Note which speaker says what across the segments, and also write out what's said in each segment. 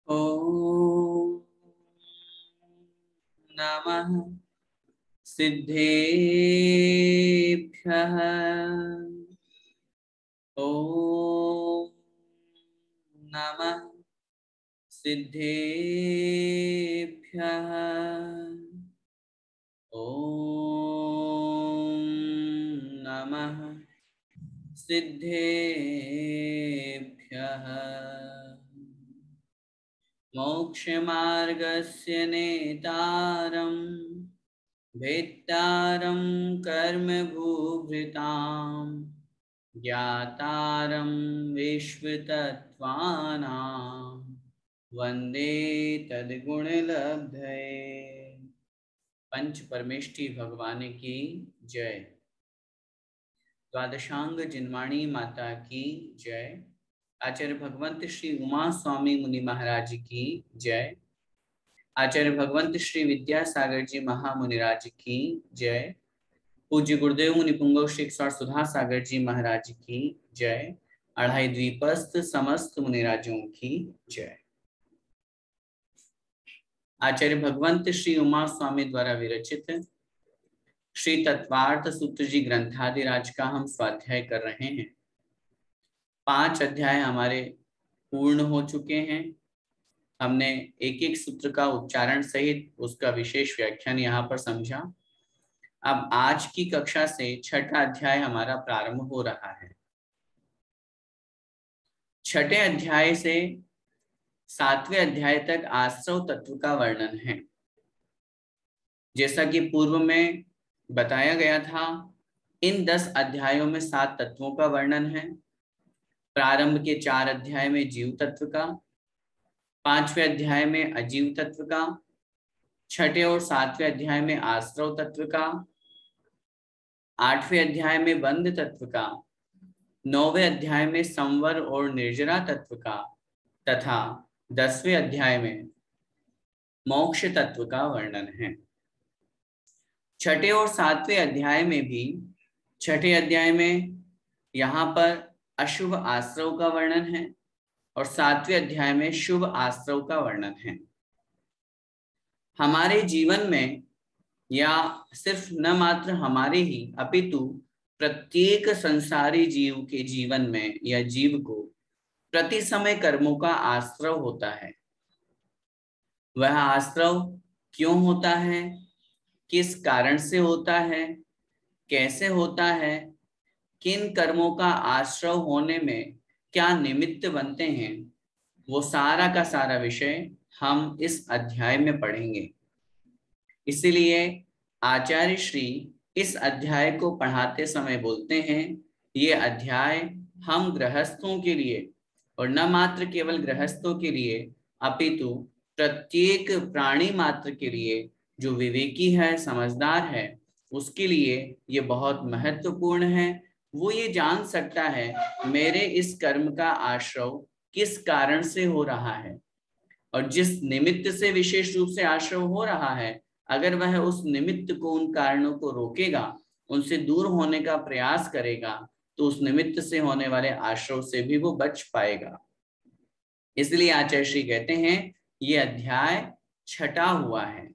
Speaker 1: ॐ नमः सिद्धेभ्यः। ॐ नमः सिद्धेभ्यः। ॐ नमः सिद्धेभ्यः। मोक्षमार्गस्य नेतारं भेत्तारं कर्मभूभृतां ज्ञातारं विश्वतत्त्वानां वन्दे तद्गुणलब्धये। पंच परमेष्टि भगवान की जय। द्वादशांग जिनवाणी माता की जय। आचार्य भगवंत श्री उमा स्वामी मुनि महाराज की जय। आचार्य भगवंत श्री विद्यासागर जी महामुनिराज की जय। पूज्य गुरुदेव मुनि पुंगव श्री सुधा सागर जी महाराज की जय। अढ़ाई द्वीपस्थ समस्त मुनिराजों की जय। आचार्य भगवंत श्री उमा स्वामी द्वारा विरचित श्री तत्वार्थ सूत्र जी ग्रंथादिराज का हम स्वाध्याय कर रहे हैं। 5 अध्याय हमारे पूर्ण हो चुके हैं। हमने एक एक सूत्र का उच्चारण सहित उसका विशेष व्याख्यान यहाँ पर समझा। अब आज की कक्षा से 6ठा अध्याय हमारा प्रारंभ हो रहा है। 6ठे अध्याय से 7वें अध्याय तक आश्रव तत्व का वर्णन है। जैसा कि पूर्व में बताया गया था, इन 10 अध्यायों में 7 तत्वों का वर्णन है। प्रारंभ के 4 अध्याय में जीव तत्व का, 5वें अध्याय में अजीव तत्व का, 6ठे और 7वें अध्याय में आश्रव तत्व का, 8वें अध्याय में बंध तत्व का, 9वें अध्याय में संवर और निर्जरा तत्व का तथा 10वें अध्याय में मोक्ष तत्व का वर्णन है। 6ठे और 7वें अध्याय में भी 6ठे अध्याय में यहाँ पर अशुभ आश्रव का वर्णन है और 7वें अध्याय में शुभ आश्रव का वर्णन है। हमारे जीवन में, या सिर्फ न मात्र हमारे ही अपितु प्रत्येक संसारी जीव के जीवन में या जीव को प्रति समय कर्मों का आश्रव होता है। वह आश्रव क्यों होता है, किस कारण से होता है, कैसे होता है, किन कर्मों का आश्रव होने में क्या निमित्त बनते हैं, वो सारा का सारा विषय हम इस अध्याय में पढ़ेंगे। इसलिए आचार्य श्री इस अध्याय को पढ़ाते समय बोलते हैं, ये अध्याय हम गृहस्थों के लिए और न मात्र केवल गृहस्थों के लिए अपितु प्रत्येक प्राणी मात्र के लिए, जो विवेकी है, समझदार है, उसके लिए ये बहुत महत्वपूर्ण है। वो ये जान सकता है मेरे इस कर्म का आश्रव किस कारण से हो रहा है, और जिस निमित्त से विशेष रूप से आश्रव हो रहा है, अगर वह उस निमित्त को, उन कारणों को रोकेगा, उनसे दूर होने का प्रयास करेगा, तो उस निमित्त से होने वाले आश्रव से भी वो बच पाएगा। इसलिए आचार्य श्री कहते हैं ये अध्याय छठा हुआ है,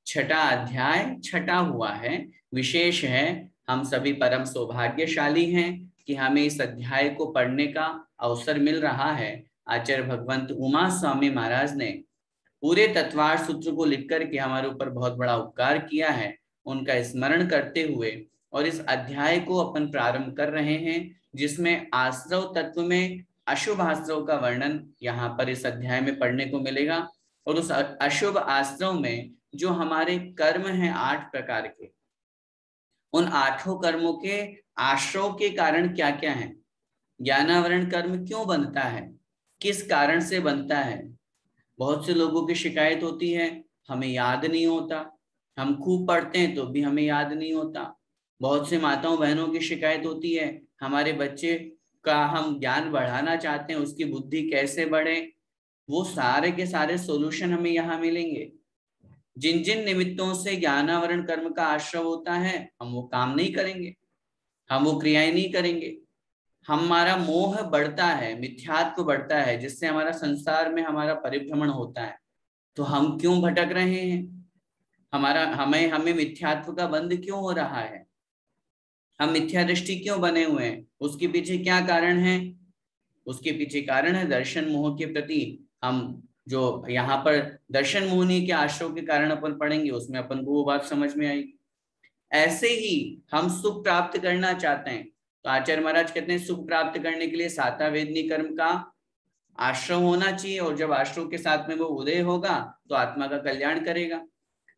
Speaker 1: 6ठा अध्याय छठा हुआ है, विशेष है। हम सभी परम सौभाग्यशाली हैं कि हमें इस अध्याय को पढ़ने का अवसर मिल रहा है। आचार्य भगवंत उमा स्वामी महाराज ने पूरे तत्वार्थ सूत्र को लिख करके हमारे ऊपर बहुत बड़ा उपकार किया है। उनका स्मरण करते हुए और इस अध्याय को अपन प्रारंभ कर रहे हैं, जिसमें आश्रव तत्व में अशुभ आश्रव का वर्णन यहाँ पर इस अध्याय में पढ़ने को मिलेगा। और उस अशुभ आश्रव में जो हमारे कर्म हैं 8 प्रकार के, उन 8 कर्मों के आश्रव के कारण क्या क्या है, ज्ञानावरण कर्म क्यों बनता है, किस कारण से बनता है। बहुत से लोगों की शिकायत होती है हमें याद नहीं होता, हम खूब पढ़ते हैं तो भी हमें याद नहीं होता। बहुत से माताओं बहनों की शिकायत होती है हमारे बच्चे का हम ज्ञान बढ़ाना चाहते हैं, उसकी बुद्धि कैसे बढ़े। वो सारे के सारे सॉल्यूशन हमें यहाँ मिलेंगे। जिन जिन निमित्तों से ज्ञानावरण कर्म का आश्रय होता है, हम वो काम नहीं करेंगे, हम वो क्रियाएं नहीं करेंगे। हमारा मोह बढ़ता है, मिथ्यात्व बढ़ता है, जिससे हमारा संसार में हमारा परिभ्रमण होता है। तो हम क्यों भटक रहे हैं? हमारा हमें हमें मिथ्यात्व का बंध क्यों हो रहा है? हम मिथ्या दृष्टि क्यों बने हुए हैं? उसके पीछे क्या कारण है? उसके पीछे कारण है दर्शन मोह के प्रति हम, जो यहाँ पर दर्शन मोहनी के आश्रय के कारण अपन पढ़ेंगे, उसमें अपन को वो बात समझ में आएगी। ऐसे ही हम सुख प्राप्त करना चाहते हैं, तो आचार्य महाराज कहते हैं सुख प्राप्त करने के लिए साता वेदनी कर्म का आश्रय होना चाहिए, और जब आश्रय के साथ में वो उदय होगा तो आत्मा का कल्याण करेगा।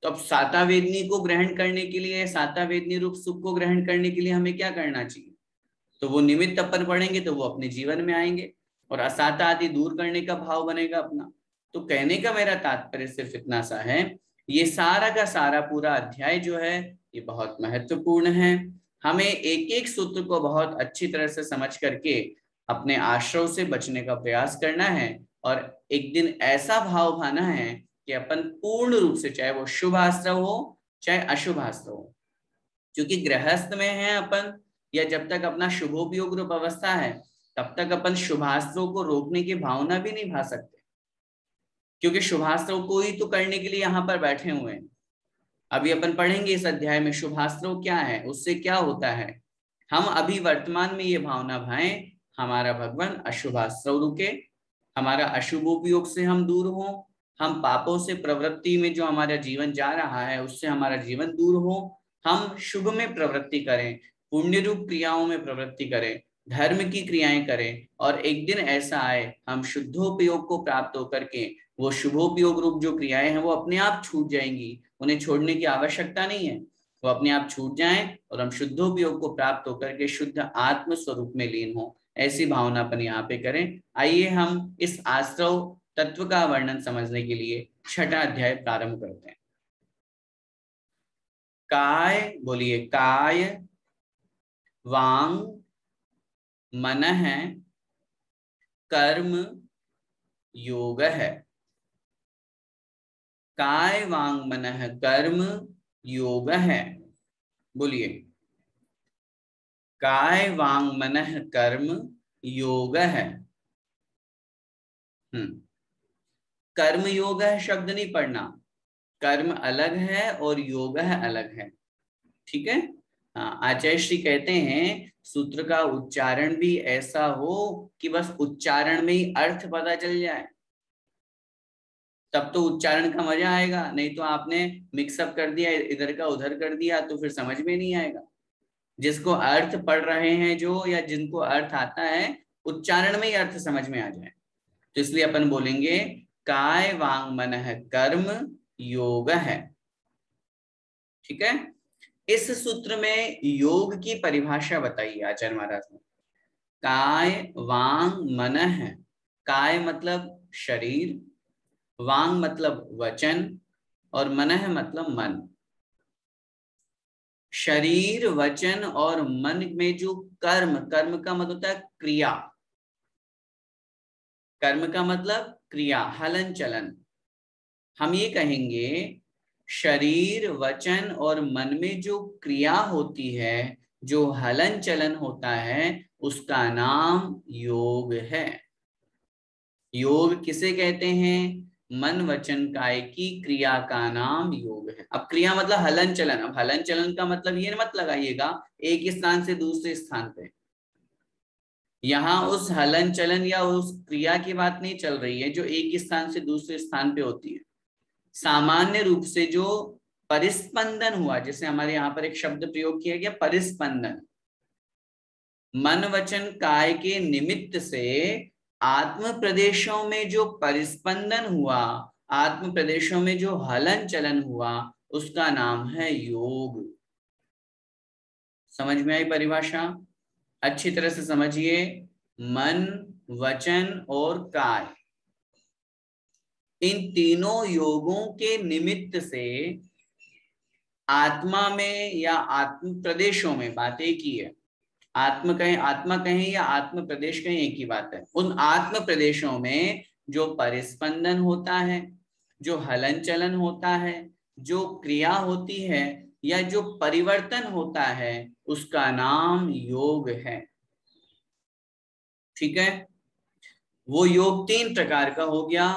Speaker 1: तो अब साता वेदनी को ग्रहण करने के लिए, साता वेदनी रूप सुख को ग्रहण करने के लिए हमें क्या करना चाहिए? तो वो निमित्त अपन पढ़ेंगे तो वो अपने जीवन में आएंगे, और असाता आदि दूर करने का भाव बनेगा अपना। तो कहने का मेरा तात्पर्य सिर्फ इतना सा है, ये सारा का सारा पूरा अध्याय जो है ये बहुत महत्वपूर्ण है। हमें एक एक सूत्र को बहुत अच्छी तरह से समझ करके अपने आश्रय से बचने का प्रयास करना है, और एक दिन ऐसा भाव भाना है कि अपन पूर्ण रूप से, चाहे वो शुभ आश्रय हो चाहे अशुभ आश्रय हो, क्योंकि गृहस्थ में है अपन, या जब तक अपना शुभोपयोग रूप अवस्था है तब तक अपन शुभास्त्रों को रोकने की भावना भी नहीं भा सकते, क्योंकि शुभास्त्रों को ही तो करने के लिए यहाँ पर बैठे हुए हैं। अभी अपन पढ़ेंगे इस अध्याय में शुभास्त्रों क्या है, उससे क्या होता है। हम अभी वर्तमान में ये भावना भाएं, हमारा भगवान अशुभास्त्र रुके, हमारा अशुभ उपयोग से हम दूर हो, हम पापों से प्रवृत्ति में जो हमारा जीवन जा रहा है उससे हमारा जीवन दूर हो, हम शुभ में प्रवृत्ति करें, पुण्य रूप क्रियाओं में प्रवृत्ति करें, धर्म की क्रियाएं करें, और एक दिन ऐसा आए हम शुद्धोपयोग को प्राप्त होकर के वो शुभोपयोग रूप जो क्रियाएं हैं वो अपने आप छूट जाएंगी, उन्हें छोड़ने की आवश्यकता नहीं है, वो अपने आप छूट जाएं और हम शुद्धोपयोग को प्राप्त होकर के शुद्ध आत्म स्वरूप में लीन हो, ऐसी भावना अपन यहाँ पे करें। आइए हम इस आश्रव तत्व का वर्णन समझने के लिए छठा अध्याय प्रारंभ करते हैं। काय, बोलिए, काय वांग मनः कर्म योग है। काय वांग मनः कर्म योग है। बोलिए, काय वांग मनः कर्म योग है। कर्म योग है शब्द नहीं पढ़ना, कर्म अलग है और योग है अलग है, ठीक है। हाँ, आचार्य श्री कहते हैं सूत्र का उच्चारण भी ऐसा हो कि बस उच्चारण में ही अर्थ पता चल जाए, तब तो उच्चारण का मजा आएगा, नहीं तो आपने मिक्सअप कर दिया, इधर का उधर कर दिया तो फिर समझ में नहीं आएगा। जिसको अर्थ पढ़ रहे हैं जो, या जिनको अर्थ आता है, उच्चारण में ही अर्थ समझ में आ जाए। तो इसलिए अपन बोलेंगे काय वांग मनः कर्म योग है, ठीक है। इस सूत्र में योग की परिभाषा बताइए आचार्य महाराज ने। काय वांग मनः, काय मतलब शरीर, वांग मतलब वचन, और मनः मतलब मन। शरीर, वचन और मन में जो कर्म, कर्म का मतलब होता है क्रिया, कर्म का मतलब क्रिया, हलन चलन। हम ये कहेंगे शरीर, वचन और मन में जो क्रिया होती है, जो हलन चलन होता है, उसका नाम योग है। योग किसे कहते हैं? मन वचन काय की क्रिया का नाम योग है। अब क्रिया मतलब हलन चलन, अब हलन चलन का मतलब ये मत लगाइएगा एक स्थान से दूसरे स्थान पे, यहाँ उस हलन चलन या उस क्रिया की बात नहीं चल रही है जो एक स्थान से दूसरे स्थान पे होती है। सामान्य रूप से जो परिस्पंदन हुआ, जैसे हमारे यहाँ पर एक शब्द प्रयोग किया गया परिस्पंदन, मन वचन काय के निमित्त से आत्म प्रदेशों में जो परिस्पंदन हुआ, आत्म प्रदेशों में जो हलन चलन हुआ, उसका नाम है योग। समझ में आई परिभाषा? अच्छी तरह से समझिए। मन, वचन और काय, इन तीनों योगों के निमित्त से आत्मा में या आत्म प्रदेशों में, बात एक ही है, आत्मा कहें या आत्म प्रदेश कहें, एक ही बात है। उन आत्म प्रदेशों में जो परिस्पंदन होता है, जो हलन चलन होता है, जो क्रिया होती है या जो परिवर्तन होता है, उसका नाम योग है। ठीक है। वो योग 3 प्रकार का हो गया,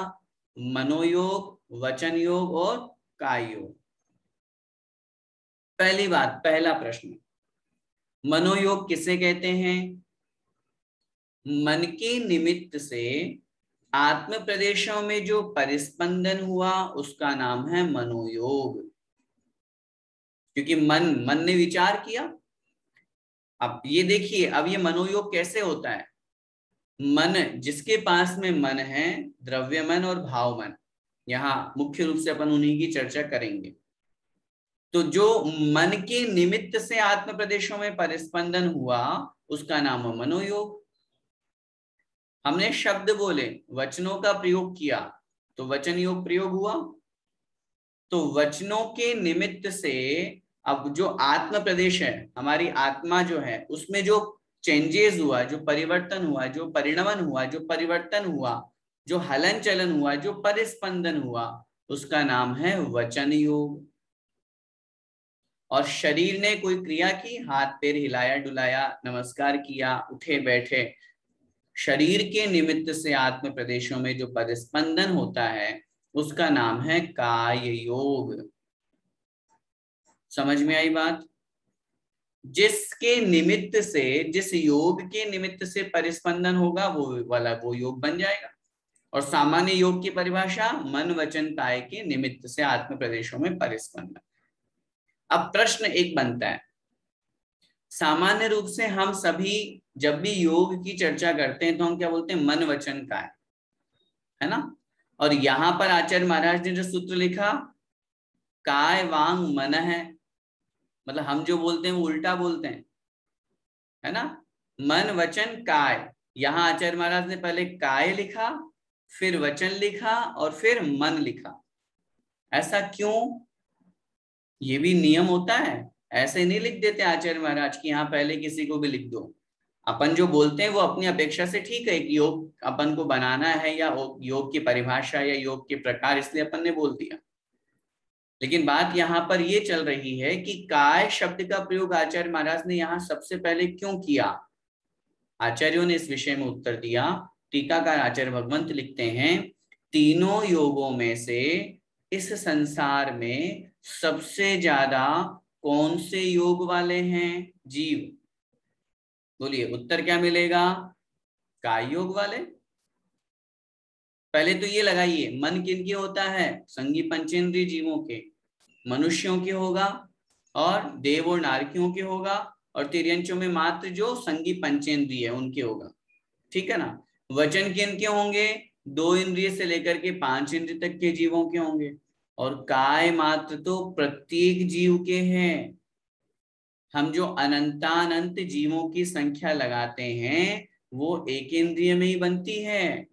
Speaker 1: मनोयोग, वचन योग और काय योग। पहली बात, पहला प्रश्न, मनोयोग किसे कहते हैं? मन के निमित्त से आत्म प्रदेशों में जो परिस्पंदन हुआ उसका नाम है मनोयोग। क्योंकि मन ने विचार किया। अब ये देखिए, अब ये मनोयोग कैसे होता है? मन, जिसके पास में मन है, द्रव्य मन और भाव मन, यहाँ मुख्य रूप से अपन उन्हीं की चर्चा करेंगे। तो जो मन के निमित्त से आत्म प्रदेशों में परिस्पंदन हुआ उसका नाम है मनोयोग। हमने शब्द बोले, वचनों का प्रयोग किया, तो वचन योग प्रयोग हुआ। तो वचनों के निमित्त से अब जो आत्म प्रदेश है, हमारी आत्मा जो है, उसमें जो चेंजेस हुआ, जो परिवर्तन हुआ, जो परिणमन हुआ, जो परिवर्तन हुआ, जो हलन चलन हुआ, जो परिस्पंदन हुआ, उसका नाम है वचन योग। और शरीर ने कोई क्रिया की, हाथ पैर हिलाया डुलाया, नमस्कार किया, उठे बैठे, शरीर के निमित्त से आत्म प्रदेशों में जो परिस्पंदन होता है उसका नाम है काय योग। समझ में आई बात? जिसके निमित्त से, जिस योग के निमित्त से परिस्पंदन होगा वो वाला वो योग बन जाएगा। और सामान्य योग की परिभाषा, मन वचन काय के निमित्त से आत्म प्रदेशों में परिस्पंदन। अब प्रश्न एक बनता है, सामान्य रूप से हम सभी जब भी योग की चर्चा करते हैं तो हम क्या बोलते हैं? मन वचन काय, है ना? और यहां पर आचार्य महाराज ने जो सूत्र लिखा, काय वांग मन है, मतलब हम जो बोलते हैं वो उल्टा बोलते हैं, है ना? मन वचन काय। यहां आचार्य महाराज ने पहले काय लिखा, फिर वचन लिखा और फिर मन लिखा। ऐसा क्यों? ये भी नियम होता है, ऐसे नहीं लिख देते आचार्य महाराज की यहाँ पहले किसी को भी लिख दो। अपन जो बोलते हैं वो अपनी अपेक्षा से ठीक है कि योग अपन को बनाना है, या योग की परिभाषा या योग के प्रकार, इसलिए अपन ने बोल दिया। लेकिन बात यहाँ पर ये चल रही है कि काय शब्द का प्रयोग आचार्य महाराज ने यहाँ सबसे पहले क्यों किया? आचार्यों ने इस विषय में उत्तर दिया। टीकाकार आचार्य भगवंत लिखते हैं, तीनों योगों में से इस संसार में सबसे ज्यादा कौन से योग वाले हैं? जीव। बोलिए उत्तर क्या मिलेगा? काय योग वाले। पहले तो ये लगाइए, मन किनके होता है? संगी पंचेंद्रिय जीवों के, मनुष्यों के होगा और देव और नारकियों के होगा, और तिर्यंचों में मात्र जो संगी पंचेंद्रिय है उनके होगा। ठीक है ना? वचन किनके होंगे? 2 इंद्रिय से लेकर के 5 इंद्रिय तक के जीवों के होंगे। और काय मात्र तो प्रत्येक जीव के हैं। हम जो अनंतानंत जीवों की संख्या लगाते हैं वो एक इंद्रिय में ही बनती है।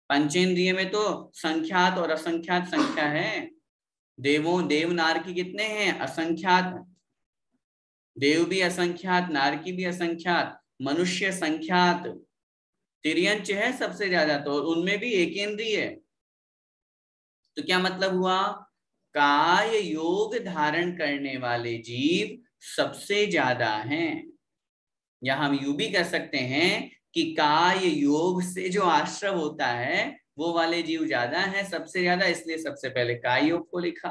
Speaker 1: पंचेंद्रिय में तो संख्यात और असंख्यात संख्या है। देव नारकी कितने हैं? असंख्यात। देव भी असंख्यात, नारकी भी असंख्यात, मनुष्य संख्यात, तिर्यंच है सबसे ज्यादा, तो उनमें भी एक इंद्रिय है। तो क्या मतलब हुआ? काय योग धारण करने वाले जीव सबसे ज्यादा हैं। या हम यूं भी कह सकते हैं कि काय योग से जो आश्रव होता है वो वाले जीव ज्यादा हैं, सबसे ज्यादा, इसलिए सबसे पहले काय योग को लिखा।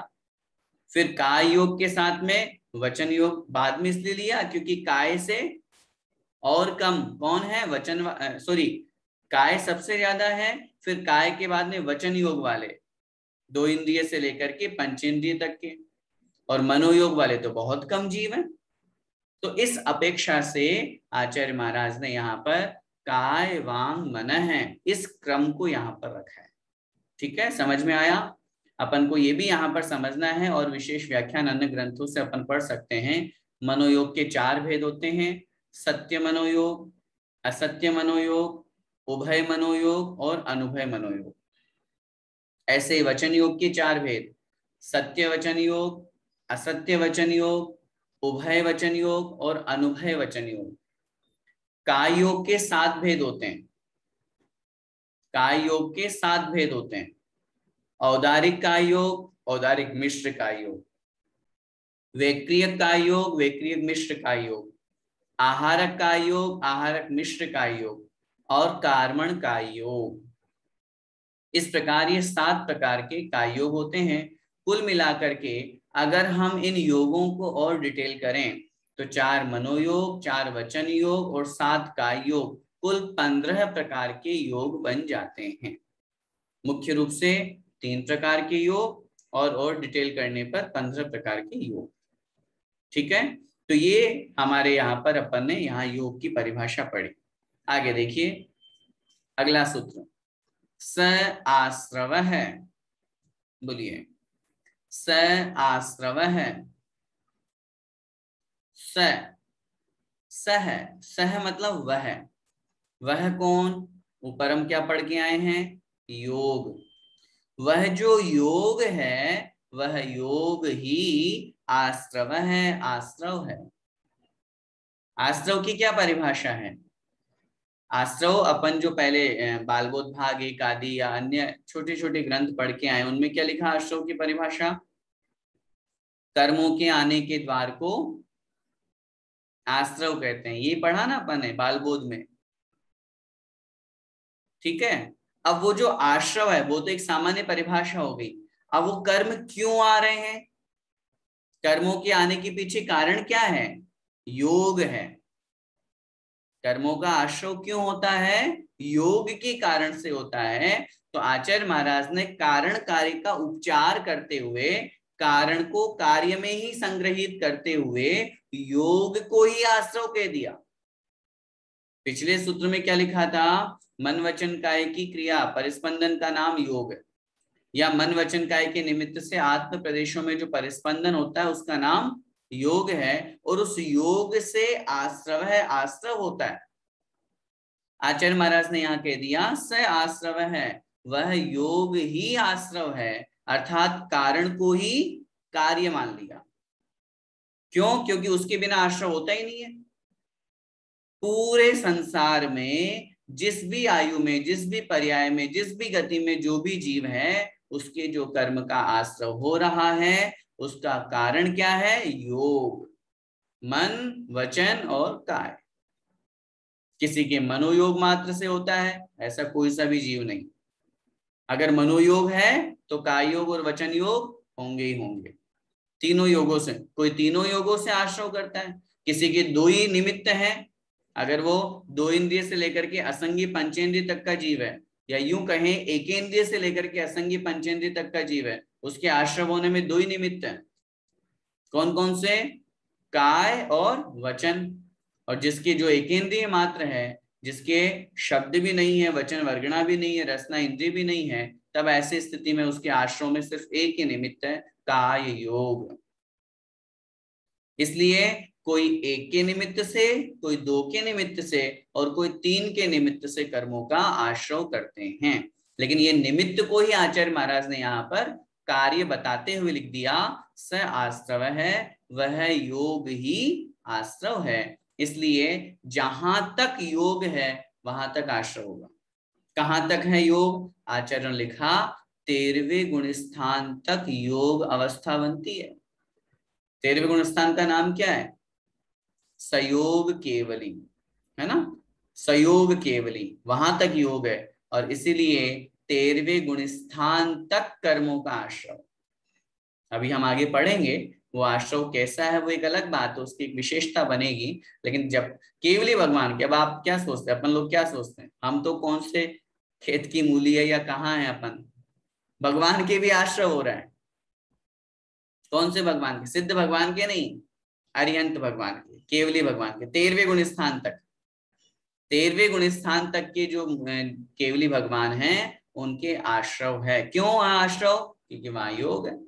Speaker 1: फिर काय योग के साथ में वचन योग बाद में इसलिए लिया क्योंकि काय से और कम कौन है? वचन, सॉरी, काय सबसे ज्यादा है, फिर काय के बाद में वचन योग वाले 2 इंद्रिय से लेकर के पंचेंद्रिय तक के, और मनोयोग वाले तो बहुत कम जीव हैं। तो इस अपेक्षा से आचार्य महाराज ने यहाँ पर काय वांग मन है इस क्रम को यहाँ पर रखा है। ठीक है, समझ में आया? अपन को ये भी यहाँ पर समझना है, और विशेष व्याख्यान अन्य ग्रंथों से अपन पढ़ सकते हैं। मनोयोग के 4 भेद होते हैं, सत्य मनोयोग, असत्य मनोयोग, उभय मनोयोग और अनुभय मनोयोग। ऐसे वचन योग के 4 भेद, सत्य वचन योग, असत्य वचन योग, उभय वचन योग और अनुभय वचन योग। काय योग के 7 भेद होते हैं। काय योग के 7 भेद होते हैं। औदारिक काय योग, औदारिक मिश्र काय योग, वैक्रियक काय योग, वैक्रियक मिश्र काय योग, आहारक का योग, आहारक मिश्र का योग और कार्मण का योग। इस प्रकार ये 7 प्रकार के काय योग होते हैं। कुल मिलाकर के अगर हम इन योगों को और डिटेल करें तो 4 मनोयोग, 4 वचन योग और 7 काय योग, कुल 15 प्रकार के योग बन जाते हैं। मुख्य रूप से 3 प्रकार के योग और डिटेल करने पर 15 प्रकार के योग। ठीक है, तो ये हमारे यहाँ पर अपन ने यहाँ योग की परिभाषा पढ़ी। आगे देखिए अगला सूत्र, स आश्रव है। बोलिए, स आश्रव है। स है, सह मतलब वह कौन? ऊपर हम क्या पढ़ के आए हैं? योग। वह जो योग है वह योग ही आश्रव है, आश्रव है। आश्रव की क्या परिभाषा है? आश्रव अपन जो पहले बालबोध भाग 1 आदि या अन्य छोटे छोटे ग्रंथ पढ़ के आए, उनमें क्या लिखा आश्रव की परिभाषा? कर्मों के आने के द्वार को आश्रव कहते हैं। ये पढ़ा ना अपन ने बालबोध में। ठीक है, अब वो जो आश्रव है वो तो एक सामान्य परिभाषा हो गई। अब वो कर्म क्यों आ रहे हैं? कर्मों के आने के पीछे कारण क्या है? योग है। कर्मों का आश्रव क्यों होता है? योग के कारण से होता है। तो आचार्य महाराज ने कारण कार्य का उपचार करते हुए, कारण को कार्य में ही संग्रहित करते हुए योग को ही आश्रव कह दिया। पिछले सूत्र में क्या लिखा था? मन वचन काय की क्रिया परिस्पंदन का नाम योग है, या मन वचन काय के निमित्त से आत्म प्रदेशों में जो परिस्पंदन होता है उसका नाम योग है, और उस योग से आश्रव है, आश्रव होता है। आचार्य महाराज ने यहाँ कह दिया स आश्रव है, वह योग ही आश्रव है, अर्थात कारण को ही कार्य मान लिया। क्यों? क्योंकि उसके बिना आश्रव होता ही नहीं है। पूरे संसार में जिस भी आयु में, जिस भी पर्याय में, जिस भी गति में जो भी जीव है, उसके जो कर्म का आश्रव हो रहा है उसका कारण क्या है? योग। मन, वचन और काय। किसी के मनोयोग मात्र से होता है, ऐसा कोई सा भी जीव नहीं। अगर मनोयोग है तो काय योग और वचन योग होंगे ही होंगे। तीनों योगों से, कोई तीनों योगों से आश्रव करता है। किसी के 2 ही निमित्त हैं, अगर वो 2 इंद्रिय से लेकर के असंगी पंचेंद्रिय तक का जीव है, या यूं कहें एक इंद्रिय से लेकर के असंगी पंचेंद्रिय तक का जीव है, उसके आश्रव होने में 2 ही निमित्त हैं। कौन कौन से? काय और वचन। और जिसके जो एकेंद्रिय मात्र है, जिसके शब्द भी नहीं है, वचन वर्गणा भी नहीं है, रसना इंद्रिय भी नहीं है, तब ऐसी स्थिति में उसके आश्रव में सिर्फ एक ही निमित्त है, काय योग। इसलिए कोई 1 के निमित्त से, कोई 2 के निमित्त से और कोई 3 के निमित्त से कर्मों का आश्रव करते हैं। लेकिन ये निमित्त को ही आचार्य महाराज ने यहाँ पर कार्य बताते हुए लिख दिया, स आश्रव है, वह योग ही आश्रव है। इसलिए जहां तक योग है वहां तक आश्रव होगा। कहां तक है योग? आचार्य ने लिखा 13वें गुण स्थान तक योग अवस्था बनती है। 13वें गुण स्थान का नाम क्या है? सयोग केवली, है ना? सयोग केवली, वहां तक योग है। और इसीलिए 13वें गुण स्थान तक कर्मों का आश्रव। अभी हम आगे पढ़ेंगे वो आश्रव कैसा है, वो एक अलग बात है, उसकी एक विशेषता बनेगी। लेकिन जब केवली भगवान के, अब आप क्या सोचते हैं, अपन लोग क्या सोचते हैं, हम तो कौन से खेत की मूली है या कहाँ है अपन? भगवान के भी आश्रव हो रहा है। कौन से भगवान के? सिद्ध भगवान के नहीं, अरिहंत भगवान के, केवली भगवान के। 13वें गुण स्थान तक, 13वें गुण स्थान तक के जो केवली भगवान हैं उनके आश्रव है। क्यों आश्रव? क्योंकि वहां योग है।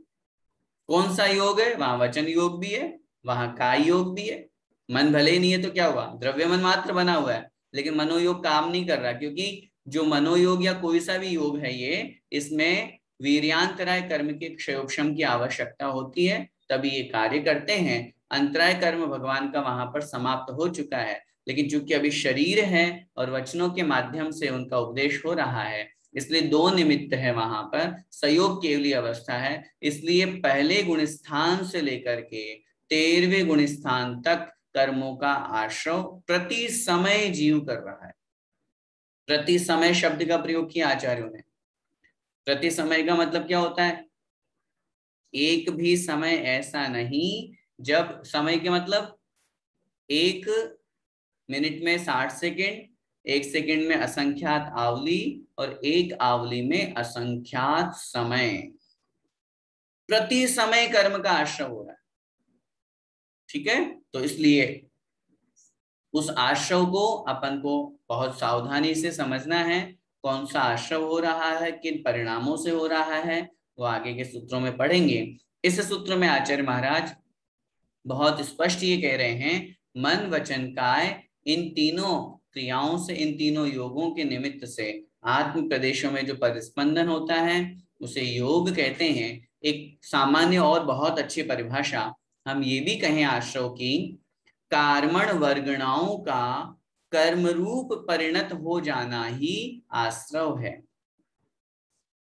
Speaker 1: कौन सा योग है? वहां वचन योग भी है, वहां काय योग भी है। मन भले ही नहीं है तो क्या हुआ? द्रव्य मन मात्र बना हुआ है, लेकिन मनोयोग काम नहीं कर रहा, क्योंकि जो मनोयोग या कोई सा भी योग है ये, इसमें वीर्यांतराय कर्म के क्षयोक्षम की आवश्यकता होती है, तभी ये कार्य करते हैं। अंतराय कर्म भगवान का वहां पर समाप्त हो चुका है, लेकिन चूंकि अभी शरीर है और वचनों के माध्यम से उनका उपदेश हो रहा है, इसलिए 2 निमित्त है वहां पर, सयोग केवली अवस्था है। इसलिए पहले गुण स्थान से लेकर के 13वें गुण स्थान तक कर्मों का आश्रव प्रति समय जीव कर रहा है। प्रति समय शब्द का प्रयोग किया आचार्यों ने। प्रति समय का मतलब क्या होता है? एक भी समय ऐसा नहीं जब, समय के मतलब 1 मिनट में 60 सेकेंड, 1 सेकेंड में असंख्यात आवली और 1 आवली में असंख्यात समय। प्रति समय कर्म का आश्रव हो रहा है। ठीक है, तो इसलिए उस आश्रव को अपन को बहुत सावधानी से समझना है। कौन सा आश्रव हो रहा है, किन परिणामों से हो रहा है, वो आगे के सूत्रों में पढ़ेंगे। इस सूत्र में आचार्य महाराज बहुत स्पष्ट ये कह रहे हैं, मन वचन काय इन तीनों क्रियाओं से, इन तीनों योगों के निमित्त से आत्म प्रदेशों में जो परिस्पंदन होता है उसे योग कहते हैं। एक सामान्य और बहुत अच्छी परिभाषा हम ये भी कहें आश्रव की, कर्मण वर्गणाओं का कर्मरूप परिणत हो जाना ही आश्रव है।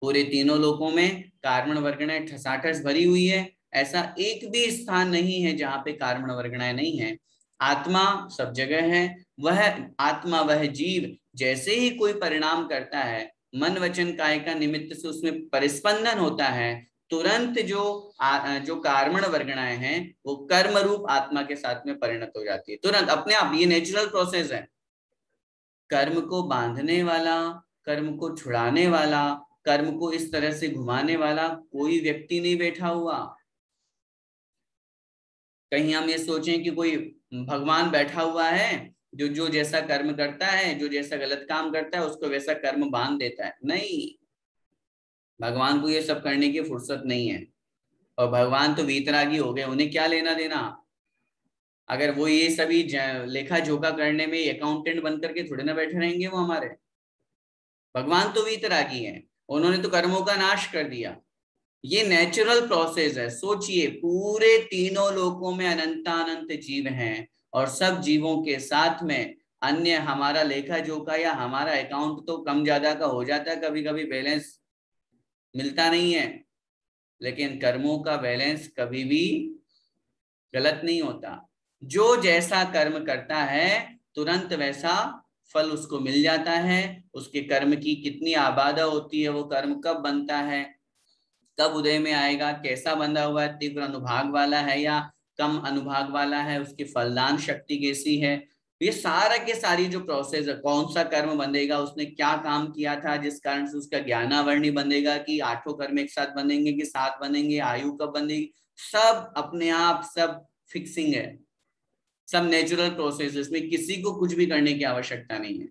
Speaker 1: पूरे तीनों लोकों में कर्मण वर्गणाएं ठसाठस भरी हुई है, ऐसा एक भी स्थान नहीं है जहां पे कर्मण वर्गणाएं नहीं है। आत्मा सब जगह है। वह आत्मा, वह जीव जैसे ही कोई परिणाम करता है, मन वचन काय का निमित्त से उसमें परिस्पंदन होता है, तुरंत जो कर्मण वर्गणाएं हैं वो कर्म रूप आत्मा के साथ में परिणत हो जाती है, तुरंत अपने आप। ये नेचुरल प्रोसेस है। कर्म को बांधने वाला, कर्म को छुड़ाने वाला, कर्म को इस तरह से घुमाने वाला कोई व्यक्ति नहीं बैठा हुआ। कहीं हम ये सोचें कि कोई भगवान बैठा हुआ है जो जो जैसा कर्म करता है, जो जैसा गलत काम करता है उसको वैसा कर्म बांध देता है। नहीं, भगवान को ये सब करने की फुर्सत नहीं है। और भगवान तो वीतरागी हो गए, उन्हें क्या लेना देना। अगर वो ये सभी लेखा जोखा करने में अकाउंटेंट बन करके थोड़े ना बैठे रहेंगे वो हमारे। भगवान तो वीतरागी हैं, उन्होंने तो कर्मों का नाश कर दिया। ये नेचुरल प्रोसेस है। सोचिए, पूरे तीनों लोकों में अनंतानंत जीव हैं और सब जीवों के साथ में अन्य हमारा लेखा जोखा या हमारा अकाउंट तो कम ज्यादा का हो जाता है, कभी कभी बैलेंस मिलता नहीं है, लेकिन कर्मों का बैलेंस कभी भी गलत नहीं होता। जो जैसा कर्म करता है तुरंत वैसा फल उसको मिल जाता है। उसके कर्म की कितनी आबादा होती है, वो कर्म कब बनता है, कब उदय में आएगा, कैसा बंधा हुआ है, तीव्र अनुभाग वाला है या कम अनुभाग वाला है, उसकी फलदान शक्ति कैसी है, ये सारा के सारी जो प्रोसेस है, कौन सा कर्म बंधेगा, उसने क्या काम किया था जिस कारण से उसका ज्ञानावरणी बंधेगा, कि 8 कर्म एक साथ बनेंगे कि 7 बनेंगे, आयु कब बनेगी, सब अपने आप सब फिक्सिंग है। सब नेचुरल प्रोसेस, इसमें किसी को कुछ भी करने की आवश्यकता नहीं है।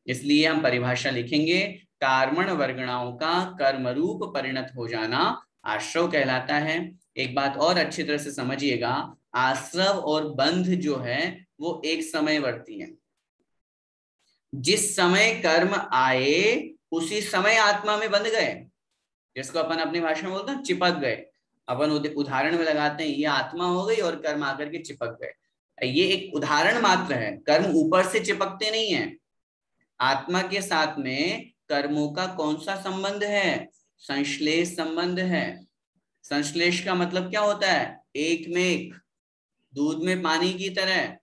Speaker 1: इसलिए हम परिभाषा लिखेंगे, कर्मण वर्गणाओं का कर्म रूप परिणत हो जाना आश्रव कहलाता है। एक बात और अच्छी तरह से समझिएगा, आश्रव और बंध जो है वो एक समय वर्ती है। जिस समय कर्म आए उसी समय आत्मा में बंध गए, जिसको अपन अपनी भाषा में बोलते हैं चिपक गए। अपन उदाहरण में लगाते हैं, ये आत्मा हो गई और कर्म आकर के चिपक गए। ये एक उदाहरण मात्र है, कर्म ऊपर से चिपकते नहीं है। आत्मा के साथ में कर्मों का कौन सा संबंध है? संश्लेष संबंध है। संश्लेष का मतलब क्या होता है? एक में एक, दूध में पानी की तरह।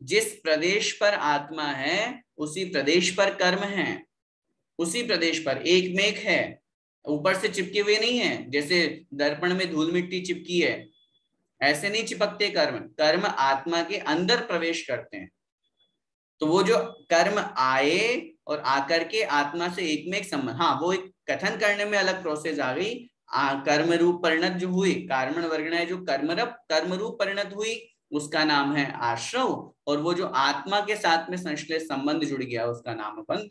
Speaker 1: जिस प्रदेश पर आत्मा है उसी प्रदेश पर कर्म है, उसी प्रदेश पर एक में एक है, ऊपर से चिपके हुए नहीं है। जैसे दर्पण में धूल मिट्टी चिपकी है, ऐसे नहीं चिपकते कर्म। कर्म आत्मा के अंदर प्रवेश करते हैं। तो वो जो कर्म आए और आकर के आत्मा से एक में एक संबंध, हाँ वो एक कथन करने में अलग प्रोसेस आ गई। कर्म रूप परिणत जो हुई, कर्मण वर्गणाएं जो कर्म रूप परिणत हुई, उसका नाम है आश्रव। और वो जो आत्मा के साथ में संश्लेष संबंध जुड़ गया उसका नाम बंध।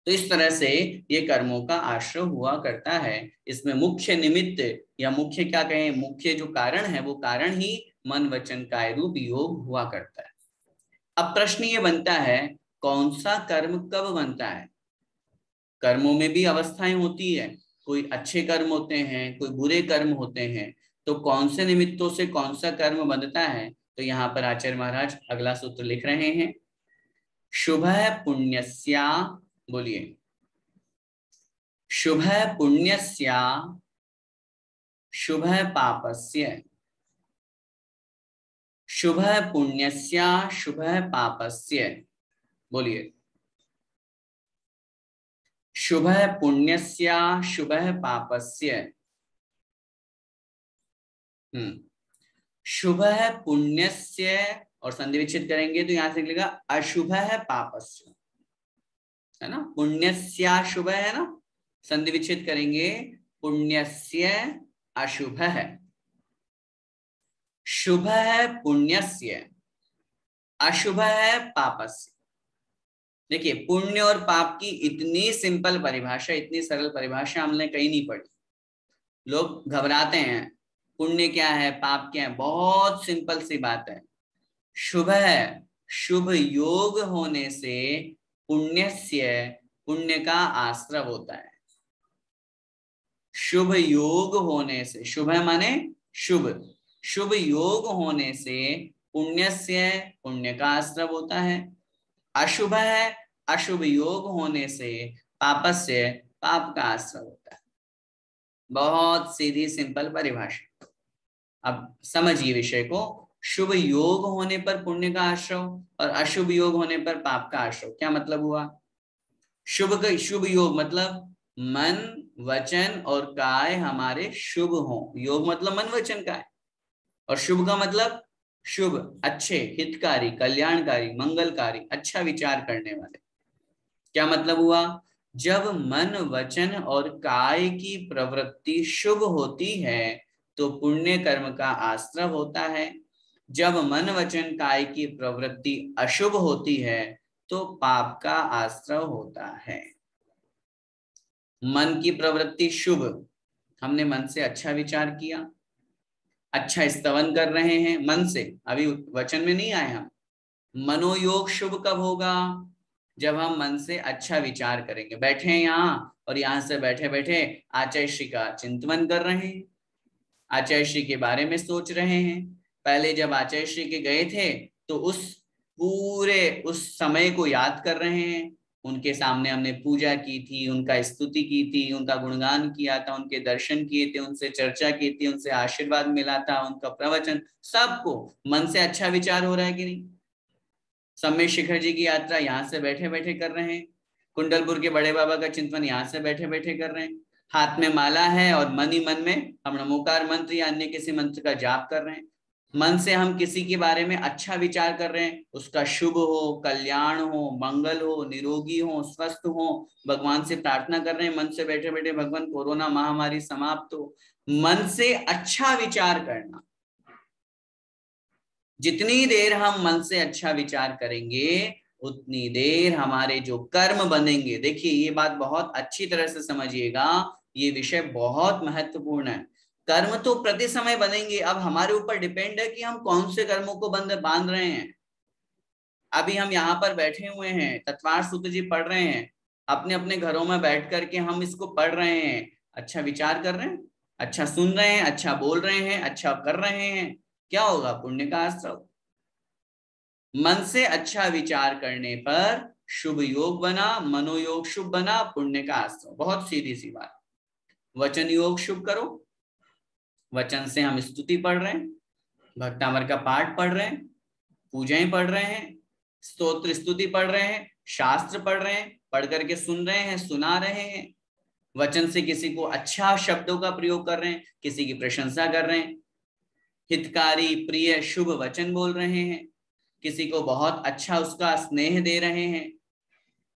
Speaker 1: तो इस तरह से ये कर्मों का आश्रव हुआ करता है। इसमें मुख्य निमित्त या मुख्य क्या कहें, मुख्य जो कारण है वो कारण ही मन वचन काय रूप योग हुआ करता है। अब प्रश्न ये बनता है, कौन सा कर्म कब बनता है? कर्मों में भी अवस्थाएं होती है, कोई अच्छे कर्म होते हैं, कोई बुरे कर्म होते हैं। तो कौन से निमित्तों से कौन सा कर्म बनता है? तो यहाँ पर आचार्य महाराज अगला सूत्र लिख रहे हैं, शुभ पुण्यस्या, बोलिए, शुभ पुण्यस्या शुभ पापस्य शुभः पुण्यस्य शुभः पापस्य। बोलिए। शुभः पुण्यस्य शुभः पापस्य। शुभः पुण्यस्य और संधि विच्छेद करेंगे तो यहां से निकलेगा अशुभः पापस्य, है ना। पुण्यस्य शुभ है ना, संधि विच्छेद करेंगे पुण्यस्य अशुभः। शुभः पुण्यस्य अशुभः पापस्य। देखिए, पुण्य और पाप की इतनी सिंपल परिभाषा, इतनी सरल परिभाषा हमने कहीं नहीं पढ़ी। लोग घबराते हैं, पुण्य क्या है, पाप क्या है। बहुत सिंपल सी बात है। शुभ है, शुभ योग होने से पुण्यस्य, पुण्य का आश्रव होता है। शुभ योग होने से, शुभ माने शुभ, शुभ योग होने से पुण्यस्य, पुण्य का आश्रव होता है। अशुभ है, अशुभ योग होने से पापस्य, पाप का आश्रय होता है। बहुत सीधी सिंपल परिभाषा। अब समझिए विषय को। शुभ योग होने पर पुण्य का आश्रय और अशुभ योग होने पर पाप का आश्रय, क्या मतलब हुआ। शुभ योग मतलब मन वचन और काय हमारे शुभ हो। योग मतलब मन वचन काय, और शुभ का मतलब शुभ, अच्छे, हितकारी, कल्याणकारी, मंगलकारी, अच्छा विचार करने वाले। क्या मतलब हुआ, जब मन वचन और काय की प्रवृत्ति शुभ होती है तो पुण्य कर्म का आश्रय होता है। जब मन वचन काय की प्रवृत्ति अशुभ होती है तो पाप का आश्रय होता है। मन की प्रवृत्ति शुभ, हमने मन से अच्छा विचार किया, अच्छा स्तवन कर रहे हैं मन से, अभी वचन में नहीं आए हम। मनोयोग शुभ कब होगा, जब हम मन से अच्छा विचार करेंगे। बैठे हैं यहाँ और यहाँ से बैठे बैठे आचार्य श्री का चिंतन कर रहे हैं, आचार्य श्री के बारे में सोच रहे हैं। पहले जब आचार्य श्री के गए थे तो उस पूरे उस समय को याद कर रहे हैं। उनके सामने हमने पूजा की थी, उनका स्तुति की थी, उनका गुणगान किया था, उनके दर्शन किए थे, उनसे चर्चा की थी, उनसे आशीर्वाद मिला था, उनका प्रवचन, सबको मन से अच्छा विचार हो रहा है कि नहीं। सम्य शिखर जी की यात्रा यहाँ से बैठे बैठे कर रहे हैं। कुंडलपुर के बड़े बाबा का चिंतन यहाँ से बैठे बैठे कर रहे हैं। हाथ में माला है और मन ही मन में हम नमोकार मंत्र या अन्य किसी मंत्र का जाप कर रहे हैं। मन से हम किसी के बारे में अच्छा विचार कर रहे हैं, उसका शुभ हो, कल्याण हो, मंगल हो, निरोगी हो, स्वस्थ हो, भगवान से प्रार्थना कर रहे हैं मन से बैठे बैठे, भगवान कोरोना महामारी समाप्त हो। मन से अच्छा विचार करना, जितनी देर हम मन से अच्छा विचार करेंगे उतनी देर हमारे जो कर्म बनेंगे। देखिए, ये बात बहुत अच्छी तरह से समझिएगा, ये विषय बहुत महत्वपूर्ण है। कर्म तो प्रति समय बनेंगे, अब हमारे ऊपर डिपेंड है कि हम कौन से कर्मों को बांध रहे हैं। अभी हम यहाँ पर बैठे हुए हैं, तत्वार सूत्र जी पढ़ रहे हैं, अपने अपने घरों में बैठ करके हम इसको पढ़ रहे हैं, अच्छा विचार कर रहे हैं, अच्छा सुन रहे हैं, अच्छा बोल रहे हैं, अच्छा कर रहे हैं, क्या होगा, पुण्य का आश्रय। मन से अच्छा विचार करने पर शुभ योग बना, मनोयोग शुभ बना, पुण्य का आश्रय। बहुत सीधी सी बात। वचन योग शुभ करो, वचन से हम स्तुति पढ़ रहे हैं, भक्तामर का पाठ पढ़ रहे हैं, पूजाएं पढ़ रहे हैं, स्तोत्र स्तुति पढ़ रहे हैं, शास्त्र पढ़ रहे हैं, पढ़ करके सुन रहे हैं, सुना रहे हैं। वचन से किसी को अच्छा शब्दों का प्रयोग कर रहे हैं, किसी की प्रशंसा कर रहे हैं, हितकारी प्रिय शुभ वचन बोल रहे हैं, किसी को बहुत अच्छा उसका स्नेह दे रहे हैं।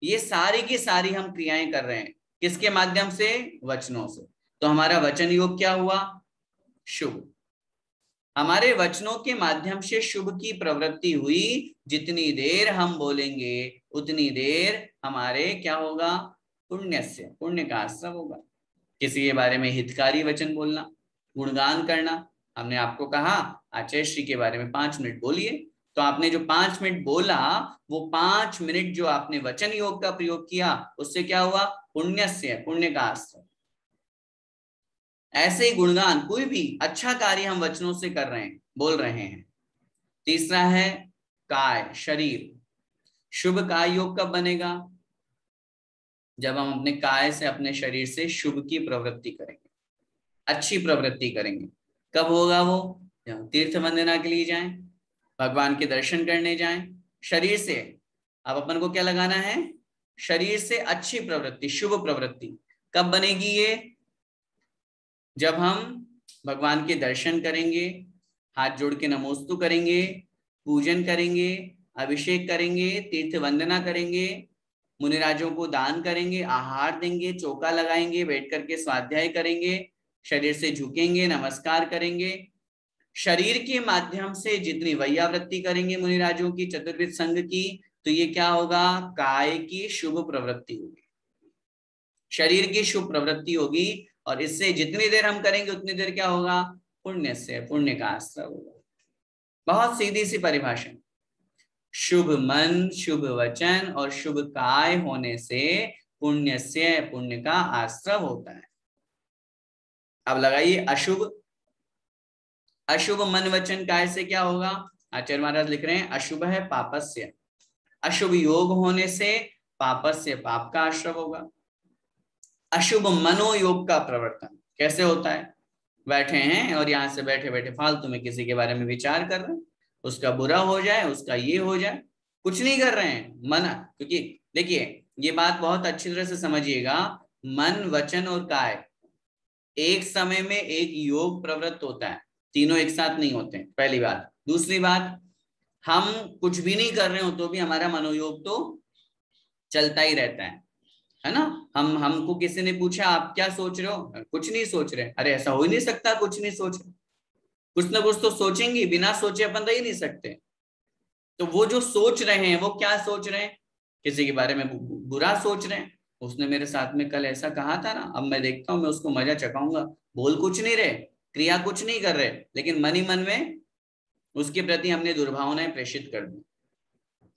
Speaker 1: ये सारी की सारी हम क्रियाएं कर रहे हैं, किसके माध्यम से, वचनों से। तो हमारा वचन योग क्या हुआ, शुभ। हमारे वचनों के माध्यम से शुभ की प्रवृत्ति हुई, जितनी देर हम बोलेंगे उतनी देर हमारे क्या होगा, पुण्य से, पुण्य का आश्रय होगा। किसी के बारे में हितकारी वचन बोलना, गुणगान करना। हमने आपको कहा आचार्य श्री के बारे में 5 मिनट बोलिए, तो आपने जो 5 मिनट बोला, वो 5 मिनट जो आपने वचन योग का प्रयोग किया, उससे क्या हुआ, पुण्य से, पुण्य का आश्रय। ऐसे ही गुणगान, कोई भी अच्छा कार्य हम वचनों से कर रहे हैं, बोल रहे हैं। तीसरा है काय, शरीर। शुभ काय योग कब बनेगा, जब हम अपने काय से, अपने शरीर से शुभ की प्रवृत्ति करेंगे, अच्छी प्रवृत्ति करेंगे। कब होगा वो, जब तीर्थ वंदना के लिए जाएं, भगवान के दर्शन करने जाएं शरीर से। अब अपन को क्या लगाना है, शरीर से अच्छी प्रवृत्ति, शुभ प्रवृत्ति। कब बनेगी ये, जब हम भगवान के दर्शन करेंगे, हाथ जोड़ के नमोस्तु करेंगे, पूजन करेंगे, अभिषेक करेंगे, तीर्थ वंदना करेंगे, मुनिराजों को दान करेंगे, आहार देंगे, चौका लगाएंगे, बैठ करके स्वाध्याय करेंगे, शरीर से झुकेंगे, नमस्कार करेंगे। शरीर के माध्यम से जितनी वैयावृत्ति करेंगे मुनिराजों की, चतुर्विध संघ की, तो ये क्या होगा, काय की शुभ प्रवृत्ति होगी, शरीर की शुभ प्रवृत्ति होगी। और इससे जितनी देर हम करेंगे उतनी देर क्या होगा, पुण्य से, पुण्य का आश्रय होगा। बहुत सीधी सी परिभाषा, शुभ मन, शुभ वचन और शुभ काय होने से पुण्य से, पुण्य का आश्रय होता है। अब लगाइए अशुभ, अशुभ मन वचन काय से क्या होगा, आचार्य महाराज लिख रहे हैं अशुभ है पापस्य, अशुभ योग होने से पापस्य, पाप का आश्रय होगा। अशुभ मनोयोग का प्रवर्तन कैसे होता है, बैठे हैं और यहां से बैठे बैठे फालतू में किसी के बारे में विचार कर रहे हैं, उसका बुरा हो जाए, उसका ये हो जाए, कुछ नहीं कर रहे हैं मना। क्योंकि देखिए ये बात बहुत अच्छी तरह से समझिएगा, मन वचन और काय एक समय में एक योग प्रवृत्त होता है, तीनों एक साथ नहीं होते, पहली बात। दूसरी बात, हम कुछ भी नहीं कर रहे हो तो भी हमारा मनोयोग तो चलता ही रहता है ना। हमको किसी ने पूछा आप क्या सोच रहे हो, कुछ नहीं सोच रहे, अरे ऐसा हो ही नहीं सकता, कुछ नहीं सोच रहे, कुछ ना कुछ तो सोचेंगे, बिना सोचे अपन रह ही नहीं सकते। तो वो जो सोच रहे हैं वो क्या सोच रहे हैं, किसी के बारे में बुरा सोच रहे हैं। उसने मेरे साथ में कल ऐसा कहा था ना, अब मैं देखता हूँ मैं उसको मजा चखाऊंगा। बोल कुछ नहीं रहे, क्रिया कुछ नहीं कर रहे, लेकिन मन ही मन में उसके प्रति हमने दुर्भावनाएं प्रेषित कर दी,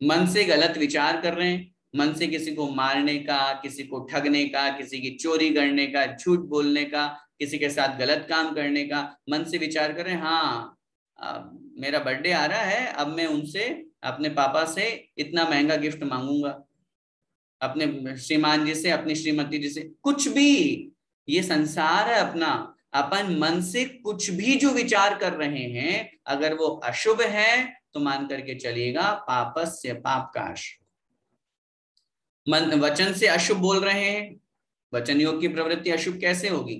Speaker 1: मन से गलत विचार कर रहे हैं, मन से किसी को मारने का, किसी को ठगने का, किसी की चोरी करने का, झूठ बोलने का, किसी के साथ गलत काम करने का मन से विचार कर रहे हैं। हाँ मेरा बर्थडे आ रहा है, अब मैं उनसे, अपने पापा से इतना महंगा गिफ्ट मांगूंगा, अपने श्रीमान जी से, अपनी श्रीमती जी से, कुछ भी, ये संसार है अपना। अपन मन से कुछ भी जो विचार कर रहे हैं अगर वो अशुभ है तो मान करके चलिएगा पापस्य, पाप का आश्रय। मन वचन से अशुभ बोल रहे हैं, वचन योग की प्रवृत्ति अशुभ कैसे होगी,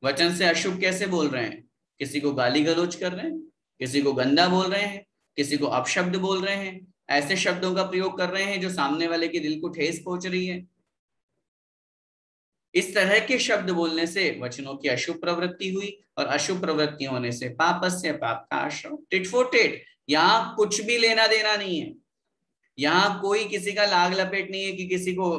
Speaker 1: वचन से अशुभ कैसे बोल रहे हैं, किसी को गाली गलौज कर रहे हैं, किसी को गंदा बोल रहे हैं, किसी को अपशब्द बोल रहे हैं, ऐसे शब्दों का प्रयोग कर रहे हैं जो सामने वाले के दिल को ठेस पहुंच रही है। इस तरह के शब्द बोलने से वचनों की अशुभ प्रवृत्ति हुई, और अशुभ प्रवृत्ति होने से पापस्य, पाप का आश्रय। टिट फॉर टिट, यहाँ कुछ भी लेना देना नहीं है, यहाँ कोई किसी का लाग लपेट नहीं है कि किसी को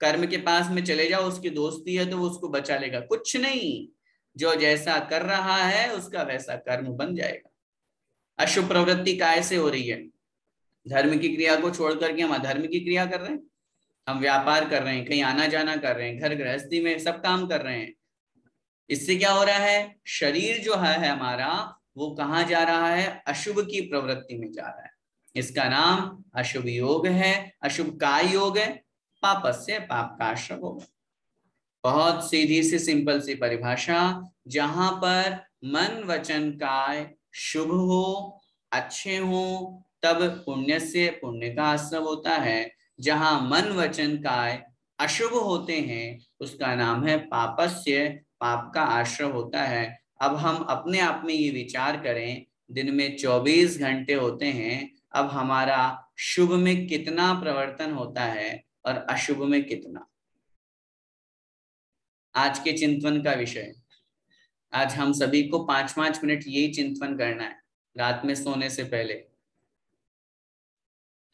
Speaker 1: कर्म के पास में चले जाओ, उसकी दोस्ती है तो वो उसको बचा लेगा, कुछ नहीं। जो जैसा कर रहा है उसका वैसा कर्म बन जाएगा। अशुभ प्रवृत्ति काय से हो रही है, धर्म की क्रिया को छोड़ करके हम अधर्म की क्रिया कर रहे हैं, हम व्यापार कर रहे हैं, कहीं आना जाना कर रहे हैं, घर गृहस्थी में सब काम कर रहे हैं। इससे क्या हो रहा है, शरीर जो है हमारा वो कहाँ जा रहा है, अशुभ की प्रवृत्ति में जा रहा है। इसका नाम अशुभ योग है, अशुभ काय योग है, पापस्य, पाप का आश्रय होगा। बहुत सीधी सी सिंपल सी परिभाषा, जहां पर मन वचन काय शुभ हो, अच्छे हो, तब पुण्य से, पुण्य का आश्रय होता है। जहां मन वचन काय अशुभ होते हैं उसका नाम है पापस्य, पाप का आश्रय होता है। अब हम अपने आप में ये विचार करें, दिन में 24 घंटे होते हैं, अब हमारा शुभ में कितना प्रवर्तन होता है और अशुभ में कितना। आज के चिंतन का विषय, आज हम सभी को 5-5 मिनट यही चिंतन करना है रात में सोने से पहले।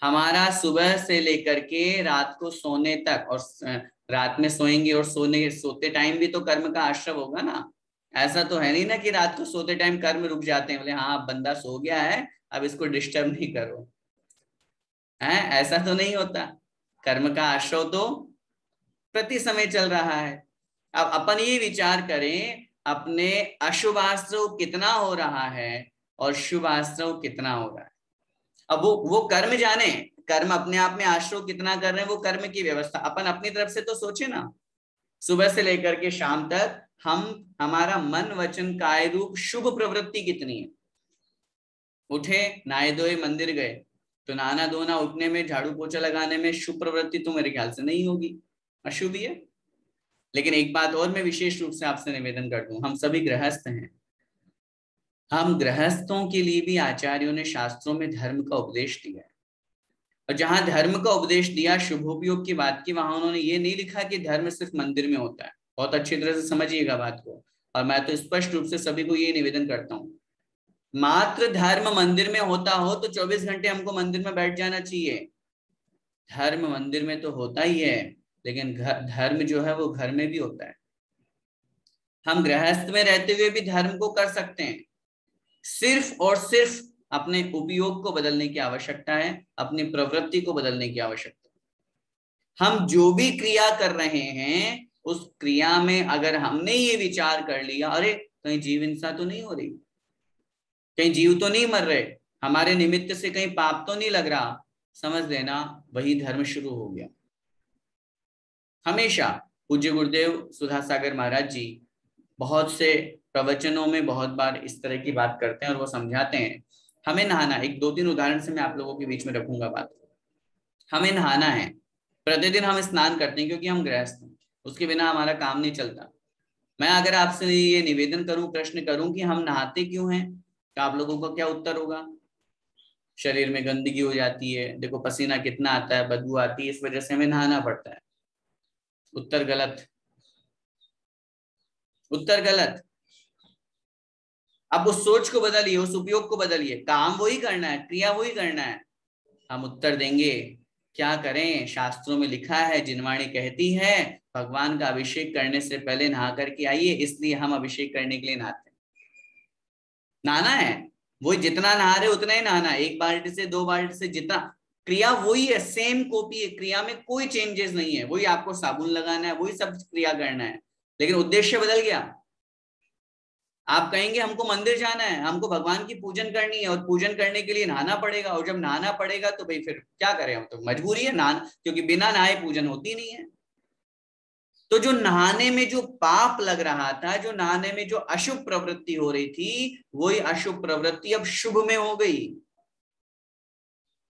Speaker 1: हमारा सुबह से लेकर के रात को सोने तक, और रात में सोएंगे और सोते टाइम भी तो कर्म का आश्रय होगा ना। ऐसा तो है नहीं ना कि रात को सोते टाइम कर्म रुक जाते हैं, बोले हाँ बंदा सो गया है अब इसको डिस्टर्ब नहीं करो, है ऐसा तो नहीं होता। कर्म का आश्रय तो प्रति समय चल रहा है। अब अपन ये विचार करें अपने अशुभ आश्रय कितना हो रहा है और शुभ आश्रय कितना हो रहा है। अब वो कर्म जाने, कर्म अपने आप में आश्रय कितना कर रहे हैं, वो कर्म की व्यवस्था अपन अपनी तरफ से तो सोचे ना। सुबह से लेकर के शाम तक हमारा मन वचन काय रूप शुभ प्रवृत्ति कितनी है, उठे, नहाए धोए, मंदिर गए, तो नहाना धोना, उठने में, झाड़ू पोछा लगाने में शुभ प्रवृत्ति तो मेरे ख्याल से नहीं होगी, अशुभ ही है। लेकिन एक बात और मैं विशेष रूप से आपसे निवेदन कर दूं, हम सभी गृहस्थ हैं, हम गृहस्थों के लिए भी आचार्यों ने शास्त्रों में धर्म का उपदेश दिया है। और जहां धर्म का उपदेश दिया, शुभोपयोग की बात की, वहां उन्होंने ये नहीं लिखा कि धर्म सिर्फ मंदिर में होता है। बहुत अच्छी तरह से समझिएगा बात को। और मैं तो स्पष्ट रूप से सभी को ये निवेदन करता हूँ, मात्र धर्म मंदिर में होता हो तो 24 घंटे हमको मंदिर में बैठ जाना चाहिए। धर्म मंदिर में तो होता ही है, लेकिन धर्म जो है वो घर में भी होता है। हम गृहस्थ में रहते हुए भी धर्म को कर सकते हैं, सिर्फ और सिर्फ अपने उपयोग को बदलने की आवश्यकता है, अपनी प्रवृत्ति को बदलने की आवश्यकता है। हम जो भी क्रिया कर रहे हैं, उस क्रिया में अगर हमने ये विचार कर लिया, अरे कहीं जीव हिंसा तो नहीं हो रही, कहीं जीव तो नहीं मर रहे, हमारे निमित्त से कहीं पाप तो नहीं लग रहा, समझ लेना वही धर्म शुरू हो गया। हमेशा पूज्य गुरुदेव सुधा सागर महाराज जी बहुत से प्रवचनों में बहुत बार इस तरह की बात करते हैं और वो समझाते हैं, हमें नहाना, एक 2-3 उदाहरण से मैं आप लोगों के बीच में रखूंगा बात। हमें नहाना है, प्रतिदिन हम स्नान करते हैं क्योंकि हम गृहस्थ हैं, उसके बिना हमारा काम नहीं चलता। मैं अगर आपसे ये निवेदन करूं, प्रश्न करूं कि हम नहाते क्यों हैं, तो आप लोगों का क्या उत्तर होगा? शरीर में गंदगी हो जाती है, देखो पसीना कितना आता है, बदबू आती है, इस वजह से हमें नहाना पड़ता है। उत्तर गलत, उत्तर गलत। अब उस सोच को बदलिए, उस उपयोग को बदलिए, काम वही करना है, क्रिया वही करना है। हम उत्तर देंगे, क्या करें, शास्त्रों में लिखा है, जिनवाणी कहती है भगवान का अभिषेक करने से पहले नहा करके आइए, इसलिए हम अभिषेक करने के लिए नहाते हैं। नहाना है, वही जितना नहा रहे उतना ही नहाना है, 1 बाल्टी से 2 बाल्टी से, जितना, क्रिया वही है, सेम कॉपी है, क्रिया में कोई चेंजेस नहीं है, वही आपको साबुन लगाना है, वही सब क्रिया करना है, लेकिन उद्देश्य बदल गया। आप कहेंगे हमको मंदिर जाना है, हमको भगवान की पूजन करनी है, और पूजन करने के लिए नहाना पड़ेगा, और जब नहाना पड़ेगा तो भाई फिर क्या करें, हम तो मजबूरी है नहाना, क्योंकि बिना नहाए पूजन होती नहीं है। तो जो नहाने में जो पाप लग रहा था, जो नहाने में जो अशुभ प्रवृत्ति हो रही थी, वही अशुभ प्रवृत्ति अब शुभ में हो गई,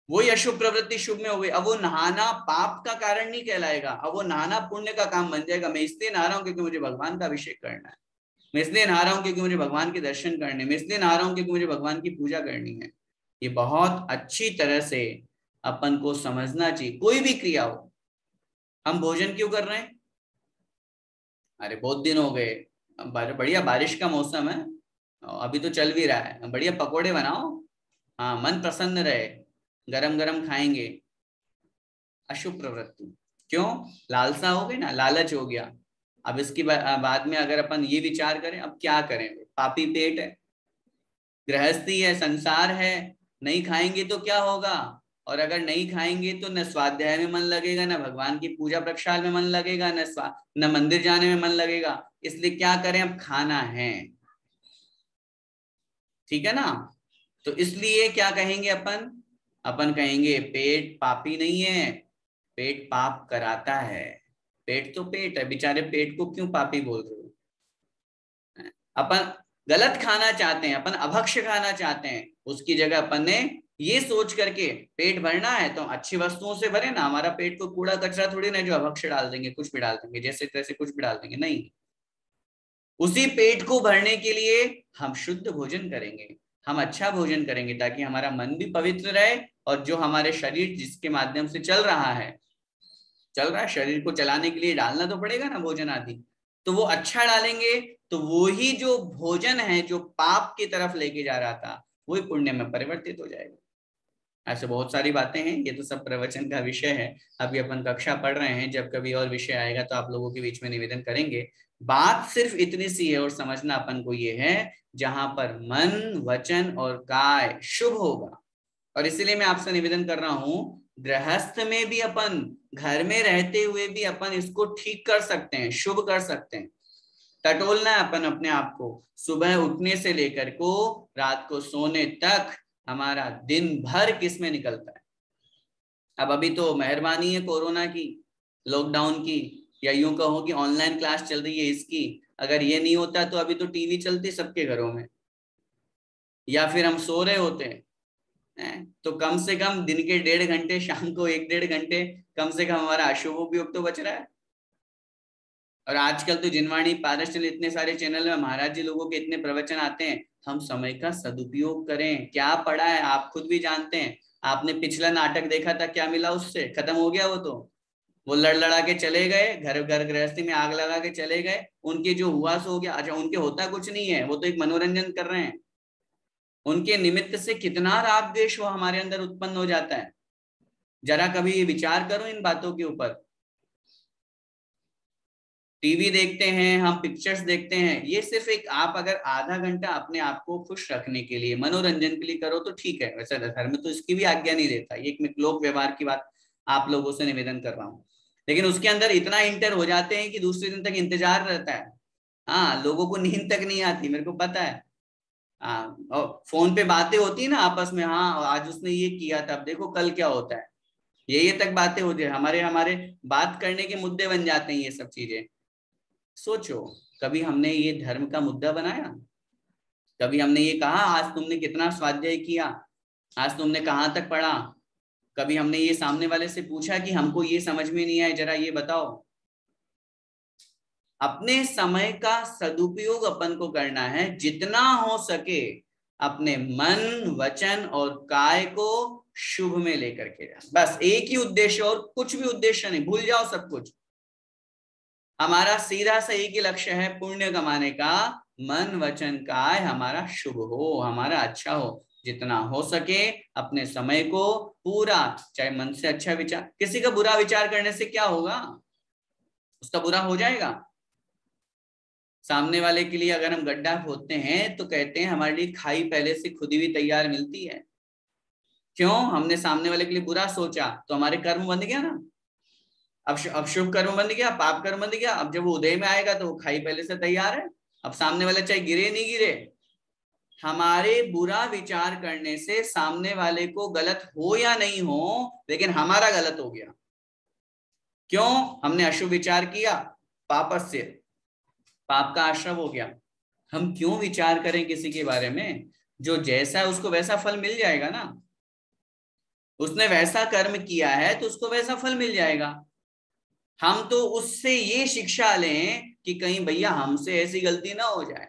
Speaker 1: वही अशुभ प्रवृत्ति शुभ में हो गई। अब वो नहाना पाप का कारण नहीं कहलाएगा, अब वो नहाना पुण्य का काम बन जाएगा। मैं इसलिए नहा रहा हूं क्योंकि मुझे भगवान का अभिषेक करना है, मैं इसलिए नहा रहा हूं क्योंकि मुझे भगवान के दर्शन करने, मैं इसलिए नहा रहा हूं क्योंकि मुझे भगवान की पूजा करनी है। ये बहुत अच्छी तरह से अपन को समझना चाहिए। कोई भी क्रिया हो, हम भोजन क्यों कर रहे हैं? अरे बहुत दिन हो गए, बढ़िया बारिश का मौसम है, अभी तो चल भी रहा है, बढ़िया पकोड़े बनाओ, हाँ मन प्रसन्न रहे, गरम गरम खाएंगे। अशुभ प्रवृत्ति, क्यों? लालसा हो गई ना, लालच हो गया। अब इसकी बाद में अगर अपन ये विचार करें, अब क्या करें, पापी पेट है, गृहस्थी है, संसार है, नहीं खाएंगे तो क्या होगा? और अगर नहीं खाएंगे तो न स्वाध्याय में मन लगेगा, न भगवान की पूजा प्रक्षाल में मन लगेगा, न मंदिर जाने में मन लगेगा। इसलिए क्या करें, अब खाना है, ठीक है ना? तो इसलिए क्या कहेंगे अपन? अपन कहेंगे पेट पापी नहीं है, पेट पाप कराता है। पेट तो पेट है, बेचारे पेट को क्यों पापी बोल रहे हो? अपन गलत खाना चाहते हैं, अपन अभक्ष्य खाना चाहते हैं, उसकी जगह अपन ने ये सोच करके, पेट भरना है तो अच्छी वस्तुओं से भरे ना, हमारा पेट को कूड़ा कचरा थोड़ी ना जो अभक्ष्य डाल देंगे, कुछ भी डाल देंगे, जैसे तैसे कुछ भी डाल देंगे, नहीं। उसी पेट को भरने के लिए हम शुद्ध भोजन करेंगे, हम अच्छा भोजन करेंगे, ताकि हमारा मन भी पवित्र रहे, और जो हमारे शरीर जिसके माध्यम से चल रहा है, शरीर को चलाने के लिए डालना तो पड़ेगा ना भोजन आदि, तो वो अच्छा डालेंगे, तो वो ही जो भोजन है जो पाप की तरफ लेके जा रहा था, वही पुण्य में परिवर्तित हो जाएगा। ऐसे बहुत सारी बातें हैं, ये तो सब प्रवचन का विषय है, अभी अपन कक्षा पढ़ रहे हैं, जब कभी और विषय आएगा तो आप लोगों के बीच में निवेदन करेंगे। बात सिर्फ इतनी सी है, और समझना अपन को ये है, जहां पर मन वचन और काय शुभ होगा, और इसीलिए मैं आपसे निवेदन कर रहा हूं, गृहस्थ में भी अपन, घर में रहते हुए भी अपन इसको ठीक कर सकते हैं, शुभ कर सकते हैं। टटोलना है अपन अपने आप को, सुबह उठने से लेकर को रात को सोने तक, हमारा दिन भर किस में निकलता है। अब अभी तो मेहरबानी है कोरोना की, लॉकडाउन की, या यूं कहो कि ऑनलाइन क्लास चल रही है इसकी, अगर ये नहीं होता तो अभी तो टीवी चलती सबके घरों में, या फिर हम सो रहे होते हैं, तो कम से कम दिन के 1.5 घंटे, शाम को 1-1.5 घंटे कम से कम हमारा अशुभ उपयोग तो बच रहा है। और आजकल तो जिनवाणी, पारस इतने सारे चैनल में महाराज जी लोगों के इतने प्रवचन आते हैं। हम समय का सदुपयोग करें। क्या पढ़ा है आप खुद भी जानते हैं। आपने पिछला नाटक देखा था, क्या मिला उससे? खत्म हो गया वो तो। वो लड़ लड़ा के चले गए, घर घर गृहस्थी में आग लगा के चले गए। उनके जो हुआ सो हो गया। अच्छा, उनके होता कुछ नहीं है, वो तो एक मनोरंजन कर रहे हैं। उनके निमित्त से कितना राग द्वेष वो हमारे अंदर उत्पन्न हो जाता है। जरा कभी विचार करो इन बातों के ऊपर। टीवी देखते हैं हम, पिक्चर्स देखते हैं, ये सिर्फ एक, आप अगर आधा घंटा अपने आप को खुश रखने के लिए, मनोरंजन के लिए करो तो ठीक है। वैसे धर्म तो इसकी भी आज्ञा नहीं देता। ये एक लोक व्यवहार की बात आप लोगों से निवेदन कर रहा हूँ। लेकिन उसके अंदर इतना इंटर हो जाते हैं कि दूसरे दिन तक इंतजार रहता है। हाँ, लोगों को नींद तक नहीं आती, मेरे को पता है। हाँ, और फोन पे बातें होती है ना आपस में, हाँ आज उसने ये किया था, अब देखो कल क्या होता है। ये तक बातें होती है, हमारे हमारे बात करने के मुद्दे बन जाते हैं ये सब चीजें। सोचो, कभी हमने ये धर्म का मुद्दा बनाया? कभी हमने ये कहा आज तुमने कितना स्वाध्याय किया, आज तुमने कहाँ तक पढ़ा? कभी हमने ये सामने वाले से पूछा कि हमको ये समझ में नहीं आया, जरा ये बताओ? अपने समय का सदुपयोग अपन को करना है, जितना हो सके अपने मन, वचन और काय को शुभ में लेकर के जाना। बस एक ही उद्देश्य, और कुछ भी उद्देश्य नहीं, भूल जाओ सब कुछ। हमारा सीधा सा एक ही लक्ष्य है, पुण्य कमाने का। मन वचन काय हमारा शुभ हो, हमारा अच्छा हो। जितना हो सके अपने समय को पूरा, चाहे मन से अच्छा विचार, किसी का बुरा विचार करने से क्या होगा? उसका बुरा हो जाएगा। सामने वाले के लिए अगर हम गड्ढा खोदते हैं तो कहते हैं हमारे लिए खाई पहले से खुदी हुई तैयार मिलती है। क्यों? हमने सामने वाले के लिए बुरा सोचा तो हमारे कर्म बंध गया ना। अब शुभ कर्म बंध गया, पाप कर्म बंध गया। अब जब वो उदय में आएगा तो वो खाई पहले से तैयार है। अब सामने वाला चाहे गिरे नहीं गिरे, हमारे बुरा विचार करने से सामने वाले को गलत हो या नहीं हो, लेकिन हमारा गलत हो गया। क्यों? हमने अशुभ विचार किया, पापस्य, पाप का आश्रय हो गया। हम क्यों विचार करें किसी के बारे में? जो जैसा है उसको वैसा फल मिल जाएगा ना। उसने वैसा कर्म किया है तो उसको वैसा फल मिल जाएगा। हम तो उससे ये शिक्षा लें कि कहीं भैया हमसे ऐसी गलती ना हो जाए,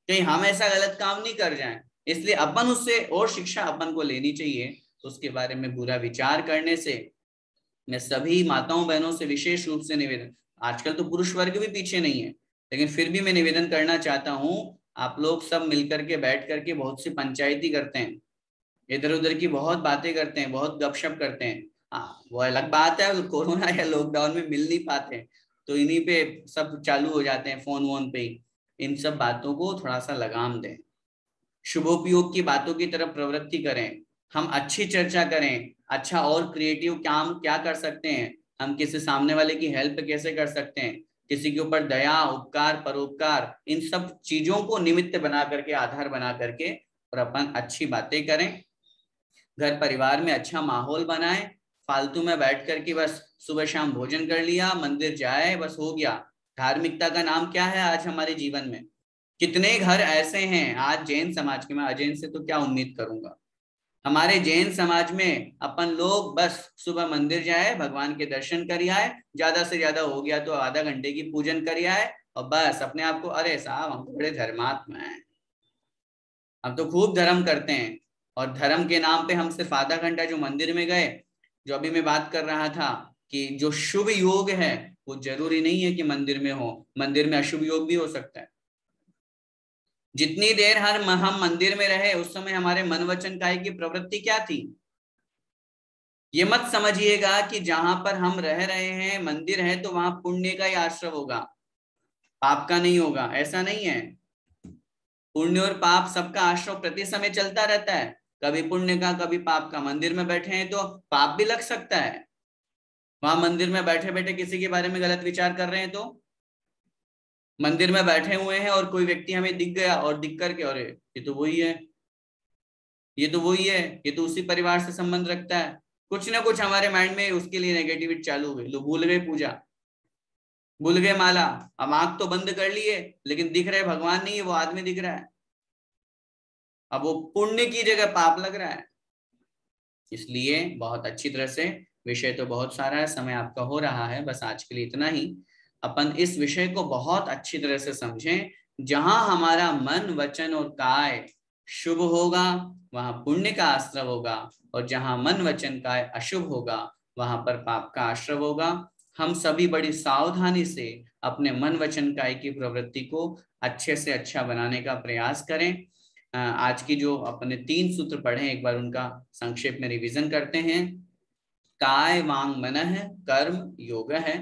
Speaker 1: कहीं हम ऐसा गलत काम नहीं कर जाएं। इसलिए अपन उससे और शिक्षा अपन को लेनी चाहिए। तो उसके बारे में बुरा विचार करने से मैं सभी माताओं बहनों से विशेष रूप से निवेदन, आजकल तो पुरुष वर्ग भी पीछे नहीं है, लेकिन फिर भी मैं निवेदन करना चाहता हूं, आप लोग सब मिलकर के बैठ करके बहुत सी पंचायती करते हैं, इधर उधर की बहुत बातें करते हैं, बहुत गपशप करते हैं। हाँ, वो अलग बात है, कोरोना या लॉकडाउन में मिल नहीं पाते तो इन्हीं पे सब चालू हो जाते हैं, फोन वोन पे ही। इन सब बातों को थोड़ा सा लगाम दें, शुभोपयोग की बातों की तरफ प्रवृत्ति करें। हम अच्छी चर्चा करें, अच्छा और क्रिएटिव काम क्या कर सकते हैं, हम किसी सामने वाले की हेल्प कैसे कर सकते हैं, किसी के ऊपर दया, उपकार, परोपकार, इन सब चीजों को निमित्त बना करके, आधार बना करके, और अपन अच्छी बातें करें, घर परिवार में अच्छा माहौल बनाएं। फालतू में बैठ करके बस सुबह शाम भोजन कर लिया, मंदिर जाए, बस हो गया। धार्मिकता का नाम क्या है आज हमारे जीवन में? कितने घर ऐसे हैं आज जैन समाज के, मैं अजैन से तो क्या उम्मीद करूंगा। हमारे जैन समाज में अपन लोग बस सुबह मंदिर जाए, भगवान के दर्शन कर आए, ज्यादा से ज्यादा हो गया तो आधा घंटे की पूजन कर आए, और बस अपने आप को, अरे साहब हम तो बड़े धर्मात्मा हैं, हम तो खूब धर्म करते हैं। और धर्म के नाम पे हम सिर्फ आधा घंटा जो मंदिर में गए, जो अभी मैं बात कर रहा था कि जो शुभ योग है वो जरूरी नहीं है कि मंदिर में हो, मंदिर में अशुभ योग भी हो सकता है। जितनी देर हम मंदिर में रहे उस समय हमारे मन वचन काय की प्रवृत्ति क्या थी? ये मत समझिएगा कि जहां पर हम रह रहे हैं मंदिर है तो वहां पुण्य का ही आश्रय होगा, पाप का नहीं होगा, ऐसा नहीं है। पुण्य और पाप सबका आश्रय प्रति समय चलता रहता है, कभी पुण्य का कभी पाप का। मंदिर में बैठे हैं तो पाप भी लग सकता है, वहां मंदिर में बैठे बैठे किसी के बारे में गलत विचार कर रहे हैं तो। मंदिर में बैठे हुए हैं और कोई व्यक्ति हमें दिख गया और दिख करके, अरे ये तो वही है, ये तो वही है, ये तो उसी परिवार से संबंध रखता है, कुछ ना कुछ हमारे माइंड में उसके लिए नेगेटिविटी चालू हो गई। लोग भूल गए पूजा, भूल गए माला, हम आंख तो बंद कर लिए लेकिन दिख रहे भगवान नहीं है, वो आदमी दिख रहा है। अब वो पुण्य की जगह पाप लग रहा है। इसलिए बहुत अच्छी तरह से, विषय तो बहुत सारा है, समय आपका हो रहा है, बस आज के लिए इतना ही। अपन इस विषय को बहुत अच्छी तरह से समझें। जहां हमारा मन, वचन और काय शुभ होगा वहां पुण्य का आश्रय होगा, और जहां मन, वचन, काय अशुभ होगा वहां पर पाप का आश्रय होगा। हम सभी बड़ी सावधानी से अपने मन, वचन, काय की प्रवृत्ति को अच्छे से अच्छा बनाने का प्रयास करें। आज की जो अपने 3 सूत्र पढ़े, एक बार उनका संक्षेप में रिवीजन करते हैं। काय, वांग, मनः कर्म योग है।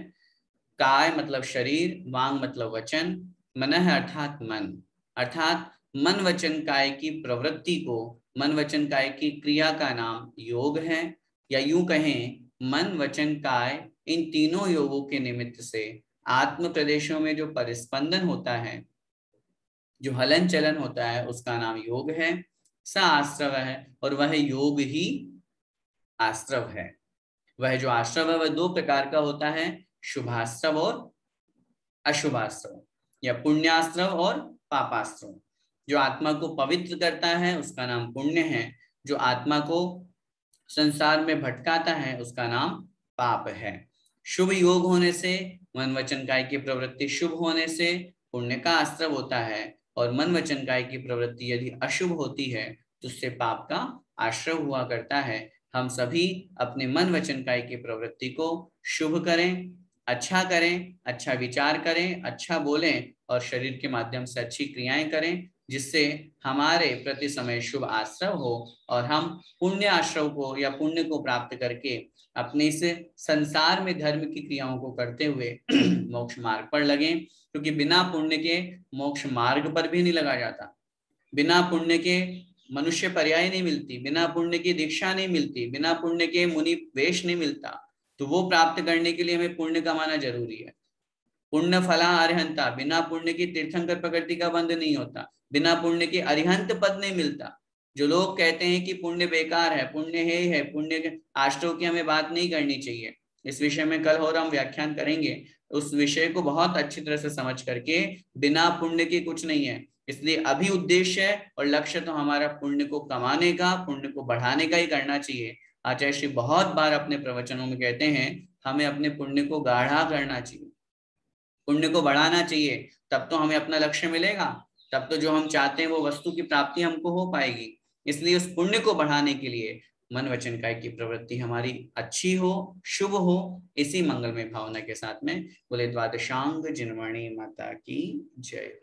Speaker 1: काय मतलब शरीर, वांग मतलब वचन, मनः अर्थात मन, अर्थात मन, वचन, काय की प्रवृत्ति को, मन, वचन, काय की क्रिया का नाम योग है। या यूं कहें, मन, वचन, काय इन तीनों योगों के निमित्त से आत्म प्रदेशों में जो परिस्पंदन होता है, जो हलन चलन होता है, उसका नाम योग है। स आश्रव है, और वह योग ही आश्रव है। वह जो आश्रव है वह 2 प्रकार का होता है, शुभाश्रव और अशुभाश्रव, या पुण्याश्रव और पापाश्रव। जो आत्मा को पवित्र करता है उसका नाम पुण्य है, जो आत्मा को संसार में भटकाता है उसका नाम पाप है। शुभ योग होने से, मन, वचन, काय की प्रवृत्ति शुभ होने से पुण्य का आश्रय होता है, और मन, वचन, काय की प्रवृत्ति यदि अशुभ होती है तो उससे पाप का आश्रय हुआ करता है। हम सभी अपने मन, वचन, काय की प्रवृत्ति को शुभ करें, अच्छा करें, अच्छा विचार करें, अच्छा बोलें, और शरीर के माध्यम से अच्छी क्रियाएं करें, जिससे हमारे प्रति समय शुभ आश्रय हो, और हम पुण्य आश्रय को या पुण्य को प्राप्त करके अपने इस संसार में धर्म की क्रियाओं को करते हुए मोक्ष मार्ग पर लगे। क्योंकि बिना पुण्य के मोक्ष मार्ग पर भी नहीं लगा जाता, बिना पुण्य के मनुष्य पर्याय नहीं मिलती, बिना पुण्य की दीक्षा नहीं मिलती, बिना पुण्य के मुनि वेश नहीं मिलता। तो वो प्राप्त करने के लिए हमें पुण्य कमाना जरूरी है। पुण्य फला अरिहंता, बिना पुण्य की तीर्थंकर प्रकृति का बंध नहीं होता, बिना पुण्य के अरिहंत पद नहीं मिलता। जो लोग कहते हैं कि पुण्य बेकार है, पुण्य है, पुण्य के आश्रय की हमें बात नहीं करनी चाहिए, इस विषय में कल और हम व्याख्यान करेंगे। उस विषय को बहुत अच्छी तरह से समझ करके, बिना पुण्य के कुछ नहीं है। इसलिए अभी उद्देश्य और लक्ष्य तो हमारा पुण्य को कमाने का, पुण्य को बढ़ाने का ही करना चाहिए। आचार्य श्री बहुत बार अपने प्रवचनों में कहते हैं हमें अपने पुण्य को गाढ़ा करना चाहिए, पुण्य को बढ़ाना चाहिए, तब तो हमें अपना लक्ष्य मिलेगा, तब तो जो हम चाहते हैं वो वस्तु की प्राप्ति हमको हो पाएगी। इसलिए उस पुण्य को बढ़ाने के लिए मन, वचन, काय की प्रवृत्ति हमारी अच्छी हो, शुभ हो, इसी मंगलमय भावना के साथ में बोले द्वादशांग जिनवाणी माता की जय।